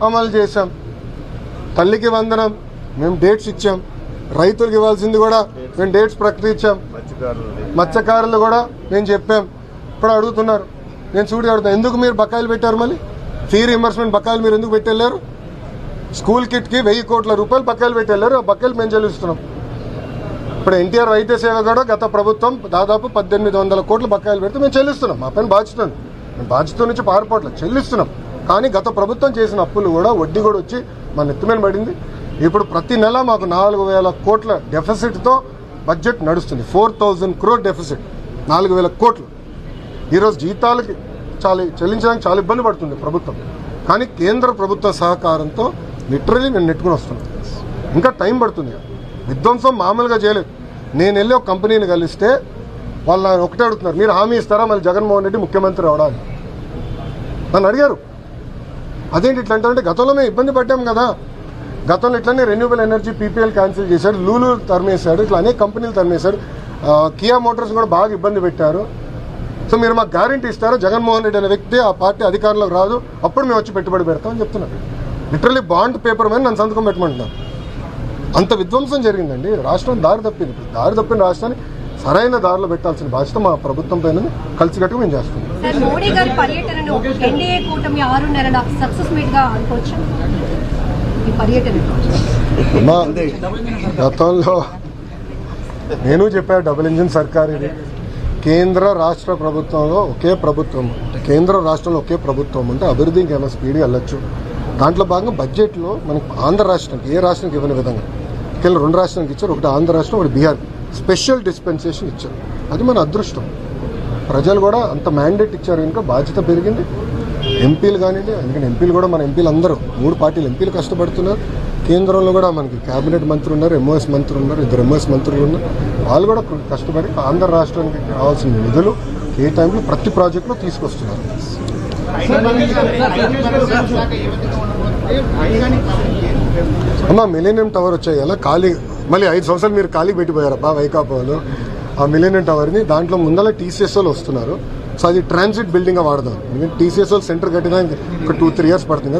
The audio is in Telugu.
అమలు చేశాం. తల్లికి వందనం మేము డేట్స్ ఇచ్చాం. రైతులకు ఇవ్వాల్సింది కూడా మేము డేట్స్ ప్రకటించాం. మత్స్యకారులు కూడా మేము చెప్పాం. ఇప్పుడు అడుగుతున్నారు, నేను చూడి అడుగుతాను, ఎందుకు మీరు బకాయిలు పెట్టారు? మళ్ళీ ఫీ రీయింబర్స్మెంట్ బకాయిలు మీరు ఎందుకు పెట్టెళ్ళారు? స్కూల్ కిట్కి 1000 కోట్ల రూపాయలు బకాయిలు పెట్టెళ్ళారు. ఆ బకాయిలు మేము చెల్లిస్తున్నాం. ఇప్పుడు ఎన్టీఆర్ వైద్య సేవ కూడా గత ప్రభుత్వం దాదాపు 1800 కోట్ల బకాయిలు పెడితే మేము చెల్లిస్తున్నాం. మా పైన బాధ్యత ఉంది, మేము బాధ్యత నుంచి పారిపోవట్లేదు, చెల్లిస్తున్నాం. కానీ గత ప్రభుత్వం చేసిన అప్పులు కూడా వడ్డీ కూడా వచ్చి మన ఎత్తుమీద పడింది. ఇప్పుడు ప్రతి నెల మాకు 4000 కోట్ల డెఫిసిట్తో బడ్జెట్ నడుస్తుంది. 4000 crore డెఫిసిట్, 4000 కోట్లు. ఈరోజు జీతాలకి చెల్లించడానికి చాలా ఇబ్బంది పడుతుంది ప్రభుత్వం. కానీ కేంద్ర ప్రభుత్వ సహకారంతో లిటరలీ నేను నెట్టుకుని వస్తున్నాను. ఇంకా టైం పడుతుంది. విధ్వంసం మామూలుగా చేయలేదు. నేను వెళ్ళి ఒక కంపెనీని కలిస్తే వాళ్ళు ఒకటే అడుగుతున్నారు, మీరు హామీ ఇస్తారా మళ్ళీ జగన్మోహన్ రెడ్డి ముఖ్యమంత్రి అవడానికి? నన్ను అడిగారు. అదేంటి ఇట్లా అంటే గతంలో మేము ఇబ్బంది పడ్డాం కదా. గతంలో ఇట్లానే రెన్యూబుల్ ఎనర్జీ పీపీఎల్ క్యాన్సిల్ చేశాడు, లూలు తరిమేశాడు, ఇట్లా అనేక కంపెనీలు తరిమేశాడు. కియా మోటార్స్ కూడా బాగా ఇబ్బంది పెట్టారు. సో మీరు మాకు గ్యారంటీ ఇస్తారా జగన్మోహన్ రెడ్డి అనే వ్యక్తి ఆ పార్టీ అధికారంలోకి రాదు, అప్పుడు మేము వచ్చి పెట్టుబడి పెడతామని చెప్తున్నారు. లిటరల్లీ బాండ్ పేపర్ మీద నన్ను సంతకం పెట్టమంటున్నారు. అంత విధ్వంసం జరిగిందండి. రాష్ట్రం దారి తప్పింది. దారి తప్పిన రాష్ట్రాన్ని సరైన దారిలో పెట్టాల్సిన బాధ్యత మా ప్రభుత్వం పైన కలిసికట్టుగా మేము చేస్తున్నాం. మోడీ గారి పర్యటనను ఎన్డీఏ కూటమి 6 నెలల సక్సెస్ మీట్ గా అనుకోవచ్చు. ఈ పర్యటన గతంలో నేను చెప్పా, డబుల్ ఇంజిన్ సర్కార్ ఇది. కేంద్ర రాష్ట్ర ప్రభుత్వంలో ఒకే ప్రభుత్వం, కేంద్ర రాష్ట్రంలో ఒకే ప్రభుత్వం ఉంటే అభివృద్ధి ఇంకేమైనా స్పీడ్గా వెళ్ళొచ్చు. దాంట్లో భాగంగా బడ్జెట్లో మనకి ఆంధ్ర రాష్ట్రానికి ఏ రాష్ట్రానికి ఇవ్వని విధంగా కేవలం 2 రాష్ట్రానికి ఇచ్చారు. ఒకటి ఆంధ్ర రాష్ట్రం, ఒకటి బీహార్. స్పెషల్ డిస్పెన్సేషన్ ఇచ్చారు. అది మన అదృష్టం. ప్రజలు కూడా అంత మ్యాండేట్ ఇచ్చారు కనుక బాధ్యత పెరిగింది. ఎంపీలు కానివ్వండి, ఎందుకంటే ఎంపీలు కూడా మన ఎంపీలు అందరూ 3 పార్టీలు ఎంపీలు కష్టపడుతున్నారు. కేంద్రంలో కూడా మనకి కేబినెట్ మంత్రులు ఉన్నారు, ఎంఓఎస్ మంత్రులు ఉన్నారు, 2 ఎంఓఎస్ మంత్రులు ఉన్నారు. వాళ్ళు కూడా కష్టపడి ఆంధ్ర రాష్ట్రానికి కావాల్సిన నిధులు ఏ టైంలో ప్రతి ప్రాజెక్టులో తీసుకొస్తున్నారు. అమ్మా మిలీనియం టవర్ వచ్చాయి కదా ఖాళీ, మళ్ళీ 5 సంవత్సరాలు మీరు ఖాళీకి పెట్టిపోయారబ్బా వైకాపాలు. ఆ మిలీనియం టవర్ని దాంట్లో ముందర టీసీఎస్ వాళ్ళు వస్తున్నారు. సో అది ట్రాన్సిట్ బిల్డింగ్గా వాడదాం. ఎందుకంటే టీసీఎస్ వాళ్ళు సెంటర్ కట్టినా ఒక 2-3 years పడుతుంది.